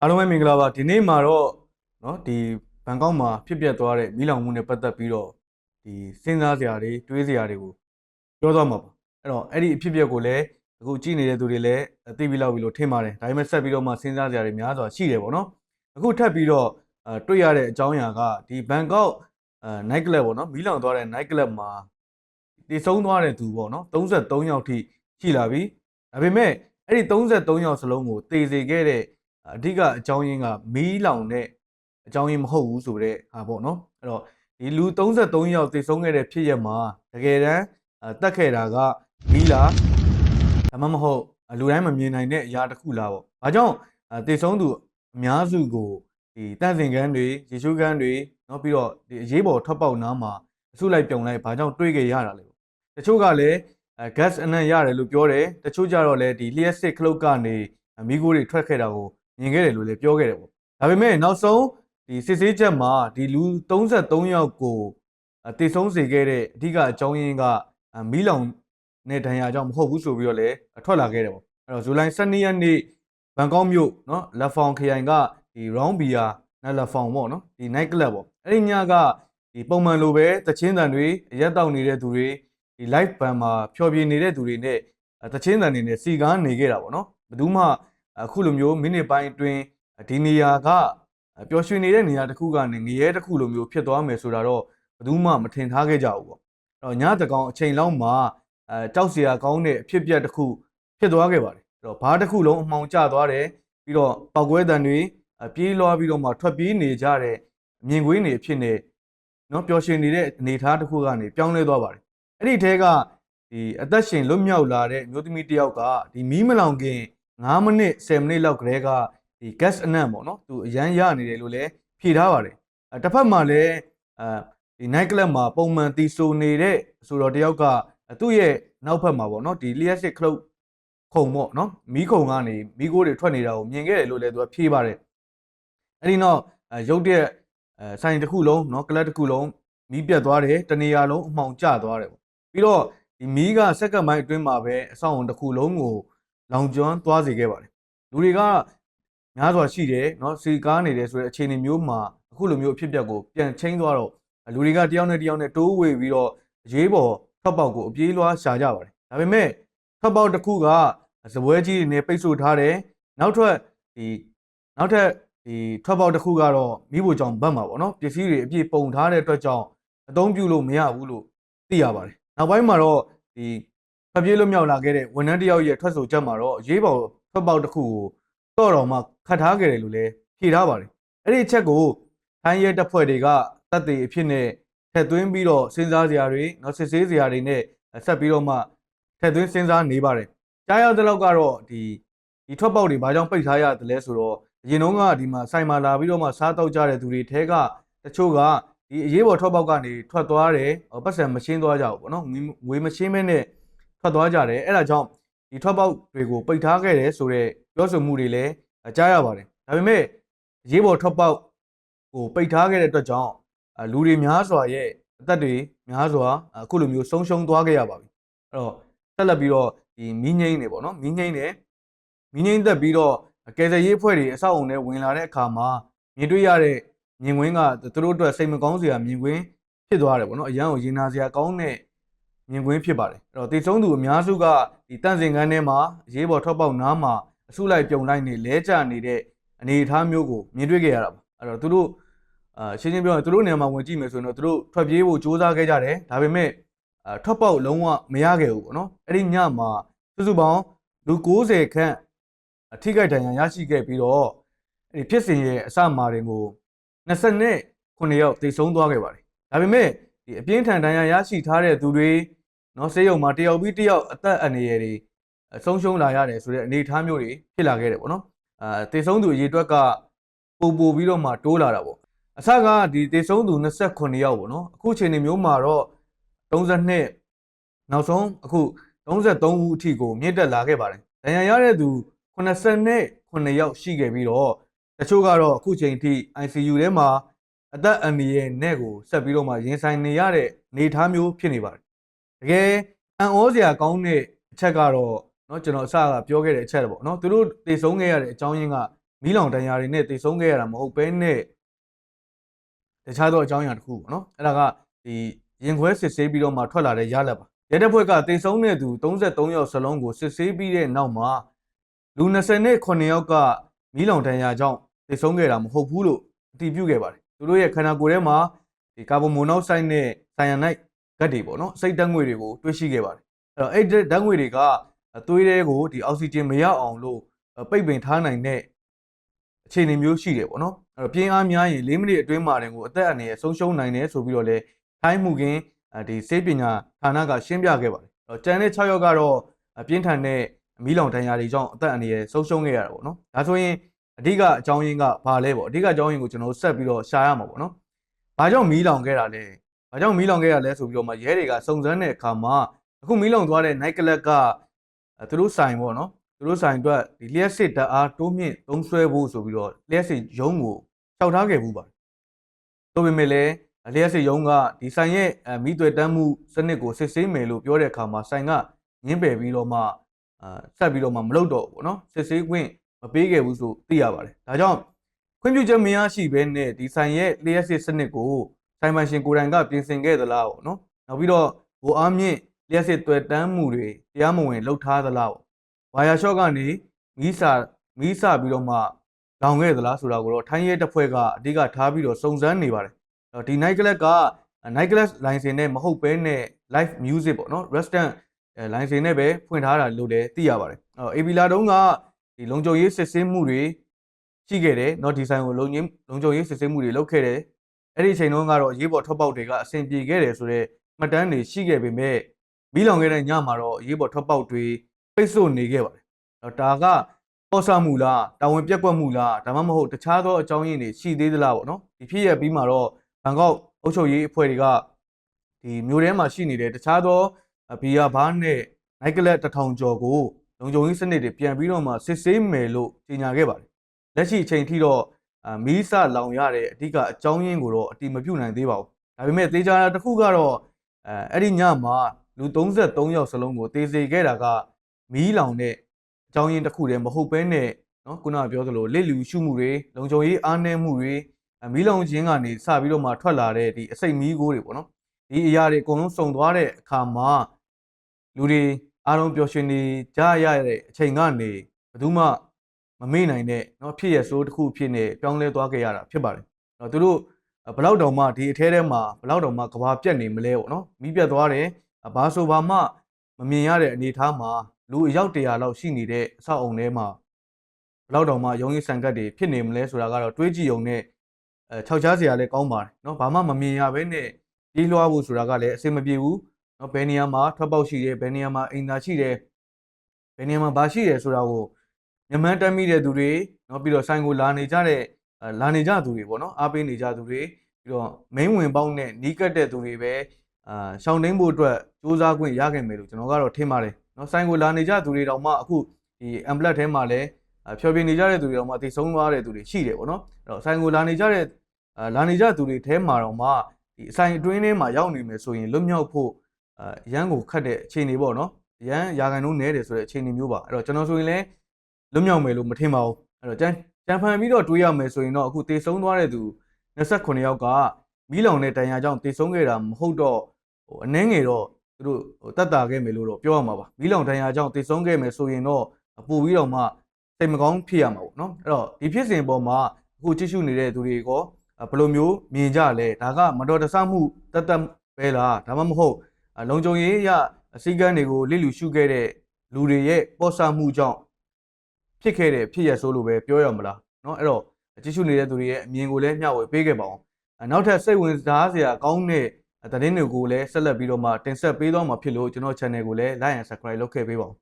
အားလုံးပဲမင်္ဂလာပါဒီနေ့မှာတော့เนาะဒီဘန်ကောက်မှာဖြစ်ပျက်သွားတဲ့မီးလောင်မှုနဲ့ပတ်သက်ပြီးတော့ဒီစဉ်းစားစရာတွေတွေးစရာတွေကိုပြောသွားမှာပါအဲ့တော့အဲ့ဒီအဖြစ်ပျက်ကိုလည်းအခုကြည့်နေတဲ့သူတွေလည်းသိပြီးလောက်ပြီလို့ထင်ပါတယ်ဒါပေမဲ့ဆက်ပြီးတော့မှစဉ်းစားစရာတွေများစွာရှိတယ်ပေါ့နော်အခုထပ်ပြီးတော့တွေ့ရတဲ့အကြောင်းအရာကဒီဘန်ကောက်night club ပေါ့နော်မီးလောင်သွားတဲ့ night club မှာတည်ဆုံးသွားတဲ့သူပေါ့နော်33ယောက်ထိရှိလာပြီဒါပေမဲ့အဲ့ဒီ33ယောက်စလုံးကိုတေစေခဲ့တဲ့အဓိကအကြောင်းရင်းကမီးလောင်တဲ့အကြောင်းရင်းမဟုတ်ဘူးဆိုတဲ့ဟာပေါ့နော်အဲ့တော့ဒီလူ33ယောက်သေဆုံးခဲ့တဲ့ဖြစ်ရပ်မှာတကယ်တမ်းတက်ခဲ့တာကမီးလားဒါမှမဟုတ်လူတိုင်းမမြင်နိုင်တဲ့အရာတစ်ခုလားပေါ့။ဘာကြောင့်သေဆုံးသူအများစုကိုဒီတန့်စင်ကန်းတွေရေချိုးကန်းတွေနော်ပြီးတော့ဒီအရေးပေါ်ထွက်ပေါက်နားမှာအစုလိုက်ပြုံလိုက်ဘာကြောင့်တွေးခဲ့ရတာလဲပေါ့။တချို့ကလည်း gas အနံ့ရတယ်လို့ပြောတယ်။တချို့ကြတော့လည်းဒီလျှက်စစ်ခလုတ်ကနေမီးခိုးတွေထွက်ခဲ့တာကိုမြင်ခဲ့တယ်လို့လည်းပြောခဲ့တယ်ပေါ့။ဒါပေမဲ့နောက်ဆုံးဒီစစ်ဆေးချက်မှာဒီလူ33ယောက်ကိုသေဆုံးစေခဲ့တဲ့အဓိကအကြောင်းရင်းကမီးလောင်နဲ့ဒဏ်ရာကြောင့်မဟုတ်ဘူးဆိုပြီးတော့လည်းထွက်လာခဲ့တယ်ပေါ့အဲ့တော့ဇူလိုင်12ရက်နေ့ဘန်ကောက်မြို့နော်လက်ဖောင်ခရိုင်ကဒီ round beer နဲ့လက်ဖောင်ပေါ့နော်ဒီ night club ပေါ့အဲ့ဒီညကဒီပုံမှန်လိုပဲတချင်းတန်တွေရက်တောက်နေတဲ့သူတွေဒီ live band မှာဖျော်ဖြေနေတဲ့သူတွေနဲ့တချင်းတန်တွေနဲ့စီကားနေခဲ့တာပေါ့နော်ဘယ်သူမှအခုလိုမျိုးမိနစ်ပိုင်းအတွင်းဒီနေရာကပျော်ရွှင်နေတဲ့နေရာတစ်ခုကနေငရဲတစ်ခုလိုမျိုးဖြစ်သွားမယ်ဆိုတာတော့ဘယ်သူမှမထင်ထားခဲ့ကြဘူးပေါ့အဲ့တော့ညတကောင်အချိန်လောက်မှာကြောက်စရာကောင်းတဲ့အဖြစ်အပျက်တစ်ခုဖြစ်သွားခဲ့ပါတယ်အဲ့တော့ဘာတစ်ခုလုံးအမှောင်ကျသွားတယ်ပြီးတော့ပောက်ကွဲတံတွေပြေးလွှားပြီးတော့မှထွက်ပြေးနေကြတဲ့မြင်ကွင်းတွေအဖြစ်နဲ့နော်ပျော်ရွှင်နေတဲ့အနေအထားတစ်ခုကနေပြောင်းလဲသွားပါတယ်အဲ့ဒီထဲကဒီအသက်ရှင်လွတ်မြောက်လာတဲ့မျိုးသမီးတစ်ယောက်ကဒီမီးမလောင်ခင်9မိနစ်10မိနစ်လောက်ကလေးကဒီ gas အနံ့ပေါ့နော်သူအရန်ရနေတယ်လို့လည်းဖြေထားပါတယ်တစ်ဖက်မှာလည်းဒီ night club မှာပုံမှန်တီဆိုနေတဲ့ဆိုတော့တယောက်ကသူ့ရဲ့နောက်ဖက်မှာပေါ့နော်ဒီလျှက်စစ်ခလုတ်ခုံပေါ့နော်မီးခုံကနေမီးခိုးတွေထွက်နေတာကိုမြင်ခဲ့တယ်လို့လည်းသူကဖြေပါတယ်အဲ့ဒီနောက်ရုတ်တဲ့ဆိုင်တစ်ခုလုံးနော်ကလပ်တစ်ခုလုံးမီးပြတ်သွားတယ်တနေရာလုံးအမှောင်ကျသွားတယ်ပေါ့ပြီးတော့ဒီမီးကစက္ကန့်ပိုင်းအတွင်းမှာပဲအဆောက်အုံတစ်ခုလုံးကိုလောင်ကျွမ်းသွားစေခဲ့ပါတယ်လူတွေကများစွာရှိတယ်နော်စီကားနေတယ်ဆိုတဲ့အခြေအနေမျိုးမှာအခုလိုမျိုးအဖြစ်အပျက်ကိုပြန်ချင်းသွားတော့လူတွေကတယောက်နဲ့တိုးဝေပြီးတော့အရေးပေါ်ထွက်ပေါက်ကိုအပြေးလွှားရှာကြပါတယ်ဒါပေမဲ့ထွက်ပေါက်တစ်ခုကစပွဲကြီးတွေနဲ့ပိတ်ဆို့ထားတယ်နောက်ထပ်ဒီထွက်ပေါက်တစ်ခုကတော့မိဖို့ကြောင့်ဘတ်မှာပေါ့နော်ပစ္စည်းတွေအပြည့်ပုံထားတဲ့အတွက်ကြောင့်အသုံးပြုလို့မရဘူးလို့သိရပါတယ်နောက်ပိုင်းမှာတော့ဒီဖျက်ပြေးလွတ်မြောက်လာခဲ့တဲ့ဝန်ထမ်းတယောက်ရဲ့ထွက်ဆိုချက်မှာတော့အရေးပေါ်ထွက်ပေါက်တစ်ခုကိုတော့မှခတ်ထားခဲ့တယ်လို့လည်းဖြေထားပါတယ်အဲ့ဒီအချက်ကိုထိုင်းရဲတပ်ဖွဲ့တွေကတပ်တွေအဖြစ်နဲ့ထည့်သွင်းပြီးတော့စဉ်းစားစရာတွေနော်စစ်ဆေးစရာတွေနဲ့ဆက်ပြီးတော့မှထည့်သွင်းစဉ်းစားနေပါတယ်ကြားရတဲ့လောက်ကတော့ဒီထွက်ပေါက်တွေဘာကြောင့်ပိတ်ထားရတယ်လဲဆိုတော့အရင်တုန်းကဒီမှာဆိုင်မှာလာပြီးတော့မှစားတောက်ကြတဲ့သူတွေထဲကတချို့ကဒီအရေးပေါ်ထွက်ပေါက်ကနေထွက်သွားတယ်ပတ်စံမရှင်းသွားကြဘူးပေါ့နော်ငွေမရှင်းမဲနဲ့ထွက်သွားကြတယ်အဲ့ဒါကြောင့်ဒီထွက်ပေါက်တွေကိုပိတ်ထားခဲ့တယ်ဆိုတော့ပြောဆိုမှုတွေလည်းကြားရပါတယ်ဒါပေမဲ့အရေးပေါ်ထွက်ပေါက်ကိုပိတ်ထားခဲ့တဲ့အတွက်ကြောင့်လူတွေများစွာရဲ့အသက်တွေများစွာအခုလိုမျိုးဆုံးရှုံးသွားခဲ့ရပါပြီအဲ့တော့ဆက်လက်ပြီးတော့ဒီမီးငိမ့်နေပေါ့နော်မီးငိမ့်သက်ပြီးတော့ကယ်ဆယ်ရေးအဖွဲ့တွေအဆောက်အုံထဲဝင်လာတဲ့အခါမှာမြင်တွေ့ရတဲ့မြင်ကွင်းကသူတို့အတွက်စိတ်မကောင်းစရာမြင်ကွင်းဖြစ်သွားတယ်ပေါ့နော်အရန်ကိုရင်နာစရာကောင်းတဲ့မြင်ကွင်းဖြစ်ပါတယ်အဲ့တော့တေဆုံးသူအများစုကဒီတန့်စင်ကန်းထဲမှာအရေးပေါ်ထွက်ပေါက်နားမှာအစုလိုက်ပြုံလိုက်နေလဲကျနေတဲ့အနေအထားမျိုးကိုမြင်တွေ့ခဲ့ရတာပါအဲ့တော့သူတို့ရှင်းပြောရင်သူတို့နေရာမှာဝင်ကြည့်မယ်ဆိုရင်တော့သူတို့ထွက်ပြေးဖို့စူးစမ်းခဲ့ကြတယ်ဒါပေမဲ့ထွက်ပေါက်လုံးဝမရခဲ့ဘူးပေါ့နော်အဲ့ဒီညမှာစုစုပေါင်းလူ90ခန့်အထိခိုက်ဒဏ်ရာရရှိခဲ့ပြီးတော့အဲ့ဒီဖြစ်စဉ်ရဲ့အစမှာတွေကို29ယောက်သေဆုံးသွားခဲ့ပါတယ်ဒါပေမဲ့ဒီအပြင်းထန်ဒဏ်ရာရရှိထားတဲ့သူတွေနော်ဆေးရုံမှာတယောက်ပြီးတယောက်အသက်အန္တရာယ်တွေဆုံးရှုံးလာရတယ်ဆိုတဲ့အနေအထားမျိုးတွေဖြစ်လာခဲ့တယ်ပေါ့နော်သေဆုံးသူအရေအတွက်ကပိုပြီးတော့မှတိုးလာတာပေါ့အစကဒီသေဆုံးသူ29ယောက်ပေါ့နော်အခုအချိန်နေမျိုးမှာတော့32နောက်ဆုံးအခု33ဦးအထိကိုမြင့်တက်လာခဲ့ပါတယ်ဒဏ်ရာရတဲ့သူ89ယောက်ရှိခဲ့ပြီးတော့တချို့ကတော့အခုချိန်ထိ ICU ထဲမှာအသက်အန္တရာယ်နဲ့ကိုဆက်ပြီးတော့မှရင်ဆိုင်နေရတဲ့အနေအထားမျိုးဖြစ်နေပါတယ်တကယ်အံ့ဩစရာကောင်းတဲ့အချက်ကတော့เนาะကျွန်တော်အစကပြောခဲ့တဲ့အချက်ပေါ့เนาะသူတို့တည်ဆုံးခဲ့ရတဲ့အကြောင်းရင်းကမ မီးလောင်တန်ရာတွေနဲ့တိတ်ဆုံးခဲ့ရတာမဟုတ်ဘဲနဲ့တခြားသောအကြောင်းအရာတစ်ခုပေါ့နော်အဲ့ဒါကဒီရင်ခွဲစစ်ဆေးပြီးတော့မှထွက်လာတဲ့ရလဒ်ပါရဲတပ်ဖွဲ့ကတိတ်ဆုံးတဲ့သူ33ယောက်စလုံးကိုစစ်ဆေးပြီးတဲ့နောက်မှာလူ29ယောက်ကမီးလောင်တန်ရာကြောင့်တိတ်ဆုံးခဲ့တာမဟုတ်ဘူးလို့အတည်ပြုခဲ့ပါတယ်သူတို့ရဲ့ခန္ဓာကိုယ်ထဲမှာဒီကာဗွန်မိုနောက်ဆိုက်နဲ့ဆိုင်ယန်နိုက်ဓာတ်တွေပေါ့နော်စိတ်ဓာတ်ငွေတွေကိုတွေ့ရှိခဲ့ပါတယ်အဲ့တော့အဲ့ဓာတ်ငွေတွေကသွေးထဲကိုဒီအောက်ဆီဂျင်မရအောင်လို့ပိတ်ပင်ထားနိုင်တဲ့အခြေအနေမျိုးရှိတယ်ပေါ့နော်အဲ့တော့ပြင်းအားများရင်4မိနစ်အတွင်းမှာတင်ကိုအသက်အန္တရာယ်ဆုံးရှုံးနိုင်တယ်ဆိုပြီးတော့လေထိုင်းမှုကင်းဒီစေပညာဌာနကရှင်းပြခဲ့ပါတယ်ကျန်တဲ့6ယောက်ကတော့ပြင်းထန်တဲ့မီးလောင်ဒဏ်ရာတွေကြောင့်အသက်အန္တရာယ်ဆုံးရှုံးခဲ့ရတာပေါ့နော်ဒါဆိုရင်အဓိကအကြောင်းရင်းကဘာလဲပေါ့အဓိကအကြောင်းရင်းကိုကျွန်တော်ဆက်ပြီးတော့ရှာရမှာပေါ့နော်ဘာကြောင့်မီးလောင်ခဲ့တာလဲဘာကြောင့်မီးလောင်ခဲ့ရလဲဆိုပြီးတော့မှရဲတွေကစုံစမ်းတဲ့အခါမှာအခုမီးလောင်သွားတဲ့ night club ကသူတို့ဆိုင်ပေါ့နော်သူတို့ဆိုင်အတွက်ဒီလျှက်စစ်ဓာတ်အားတိုးမြင့်သုံးစွဲဖို့ဆိုပြီးတော့လျှက်စစ်ရုံးကိုလျှောက်ထားခဲ့ဘူးပါတယ်ဆိုပေမဲ့လည်းလျှက်စစ်ရုံးကဒီဆိုင်ရဲ့မီးသွေတန်းမှုစနစ်ကိုစစ်ဆေးမယ်လို့ပြောတဲ့အခါမှာဆိုင်ကငင်းပယ်ပြီးတော့မှဆက်ပြီးတော့မှမလုပ်တော့ဘူးပေါ့နော်စစ်ဆေးခွင့်မပေးခဲ့ဘူးဆိုသိရပါတယ်ဒါကြောင့်ခွင့်ပြုချက်မရရှိဘဲနဲ့ဒီဆိုင်ရဲ့လျှက်စစ်စနစ်ကိုဆိုင်ပိုင်ရှင်ကိုယ်တိုင်ကပြင်ဆင်ခဲ့သလားပေါ့နော်နောက်ပြီးတော့ဗိုလ်အားမြင့်လျှက်စစ်သွေတန်းမှုတွေတရားမဝင်လုပ်ထားသလားပေါ့ဝါယာရှော့ကနေမီးစပြီးတော့မှလောင်ခဲ့သလားဆိုတာကိုတော့ထိုင်းရဲတပ်ဖွဲ့ကအဓိကထားပြီးတော့စုံစမ်းနေပါတယ်ဒီ night club က night club license နဲ့မဟုတ်ဘဲနဲ့ live music ပေါ့နော် restaurant license နဲ့ပဲဖွင့်ထားတာလို့လည်းသိရပါတယ်AB လာတုံးကဒီလုံခြုံရေးစစ်ဆေးမှုတွေရှိခဲ့တယ်เนาะဒီဆိုင်ကိုလုံခြုံရေးစစ်ဆေးမှုတွေလုပ်ခဲ့တယ်အဲ့ဒီအချိန်တုန်းကတော့ရေးပေါ်ထွက်ပေါက်တွေကအဆင်ပြေခဲ့တယ်ဆိုတော့မှတ်တမ်းတွေရှိခဲ့ပေမဲ့မီးလောင်ခဲ့တဲ့ညမှာတော့ရေးပေါ်ထွက်ပေါက်တွေပိတ်ဆို့နေခဲ့ပါတယ်ဒါကပေါ်ဆမှုလားတာဝန်ပြက်ကွက်မှုလားဒါမှမဟုတ်တခြားသောအကြောင်းရင်းတွေရှိသေးသလားပေါ့နော်ဒီဖြစ်ရပြီးမှာတော့ဘန်ကောက်အုပ်ချုပ်ရေးအဖွဲ့တွေကဒီမြို့ထဲမှာရှိနေတဲ့တခြားသောဘီယာဘားနဲ့နိုက်ကလပ်1000ကျော်ကိုလုံခြုံရေးစနစ်တွေပြန်ပြီးတော့မှစစ်ဆေးမယ်လို့ကြေညာခဲ့ပါတယ်လက်ရှိအချိန်ထိတော့မီးစလောင်ရတဲ့အဓိကအကြောင်းရင်းကိုတော့အတိမပြုနိုင်သေးပါဘူးဒါပေမဲ့သေချာတစ်ခုကတော့အဲ့ဒီညမှာလူ33ယောက်စလုံးကိုသေစေခဲ့တာကမီးလောင်တဲ့အကြောင်းရင်းတစ်ခုတည်းမဟုတ်ဘဲနဲ့နော်ခုနကပြောသလိုလက်လူရှုမှုတွေလုံခြုံရေးအားနည်းမှုတွေမီးလောင်ခြင်းကနေစပြီးတော့မှထွက်လာတဲ့ဒီအစိတ်မီးကိုတွေပေါ့နော်ဒီအရာတွေအကုန်လုံးစုံသွားတဲ့အခါမှာလူတွေအားလုံးပျော်ရွှင်နေကြရတဲ့အချိန်ကနေဘယ်သူမှမမေ့နိုင်တဲ့เนาะဖြစ်ရဆိုးတစ်ခုဖြစ်နေပြောင်းလဲသွားခဲ့ရတာဖြစ်ပါတယ်။သူတို့ဘလောက်တောင်မှဒီအထဲထဲမှာဘလောက်တောင်မှကဘာပြက်နေမလဲပေါ့နော်။မီးပြတ်သွားတယ်ဘာဆိုဘာမှမမြင်ရတဲ့အနေအထားမှာလူအယောက်100လောက်ရှိနေတဲ့အဆောက်အုံထဲမှာဘလောက်တောင်မှရုံးရည်ဆန်ကတ်တွေဖြစ်နေမလဲဆိုတာကတော့တွေးကြည့်ုံနဲ့ခြောက်ချားစရာလည်းကောင်းပါတယ်เนาะဘာမှမမြင်ရဘဲနဲ့ပြေးလွှားဖို့ဆိုတာကလည်းအဆင်မပြေဘူးเนาะဘယ်နေရာမှာထွက်ပေါက်ရှိတယ်ဘယ်နေရာမှာအိမ်သာရှိတယ်ဘယ်နေရာမှာဘာရှိတယ်ဆိုတာကိုညမှန်းတက်မိတဲ့သူတွေเนาะပြီးတော့ဆိုင်ကိုလာနေကြသူတွေပေါ့เนาะအားပေးနေကြသူတွေပြီးတော့ main ဝင်ပေါက်နဲ့နီးကပ်တဲ့သူတွေပဲရှောင်းနှင်းဖို့အတွက်စူးစမ်းခွင့်ရခဲ့မယ်လို့ကျွန်တော်ကတော့ထင်ပါတယ်เนาะဆိုင်ကိုလာနေကြသူတွေတောင်မှအခုဒီ amplet ထဲမှာလည်းဖြောပြနေကြတဲ့သူတွေတောင်မှသိဆုံးသွားတဲ့သူတွေရှိတယ်ပေါ့เนาะအဲ့တော့ဆိုင်ကိုလာနေကြသူတွေထဲမှာတော့မှဒီအဆိုင်အတွင်းထဲမှာရောက်နေမယ်ဆိုရင်လွတ်မြောက်ဖို့ရန်ကိုခတ်တဲ့အခြေအနေပေါ့เนาะရန်ရာခိုင်နှုန်းနည်းတယ်ဆိုတဲ့အခြေအနေမျိုးပါအဲ့တော့ကျွန်တော်ဆိုရင်လည်းလွတ်မြောက်မယ်လို့မထင်ပါဘူးအဲ့တော့ကြံဖန်ပြီးတော့တွေးရမယ်ဆိုရင်တော့အခုတေဆုံးသွားတဲ့သူ29ယောက်ကမီးလောင်တဲ့တန်ရာကြောင့်တေဆုံးခဲ့တာမဟုတ်တော့အနှဲငယ်တော့သူတို့တတ်တာခဲ့မယ်လို့တော့ပြောရမှာပါမီးလောင်တန်ရာကြောင့်တေဆုံးခဲ့မယ်ဆိုရင်တော့ပို့ပြီးတော့မှစိတ်မကောင်းဖြစ်ရမှာပေါ့နော်အဲ့တော့ဒီဖြစ်စဉ်ပေါ်မှာအခုကြည့်ရှုနေတဲ့သူတွေကဘယ်လိုမျိုးမြင်ကြလဲဒါကမတော်တဆမှုတတ်ပဲလားဒါမှမဟုတ်လုံခြုံရေးရအစည်းကမ်းတွေကိုလစ်လူရှုခဲ့တဲ့လူတွေရဲ့ပေါ်ဆမှုကြောင့်ဖြစ်ခဲ့တဲ့ဖြစ်ရဆိုးလို့ပဲပြောရမလားเนาะအဲ့တော့ကြည့်ရှုနေတဲ့သူတွေရဲ့အမြင်ကိုလည်းမျှဝေပေးခဲ့ပါအောင်နောက်ထပ်စိတ်ဝင်စားစရာကောင်းတဲ့သတင်းတွေကိုလည်းဆက်လက်ပြီးတော့မှတင်ဆက်ပေးသွားမှာဖြစ်လို့ကျွန်တော် channel ကိုလည်း like and subscribe လုပ်ခဲ့ပေးပါဦး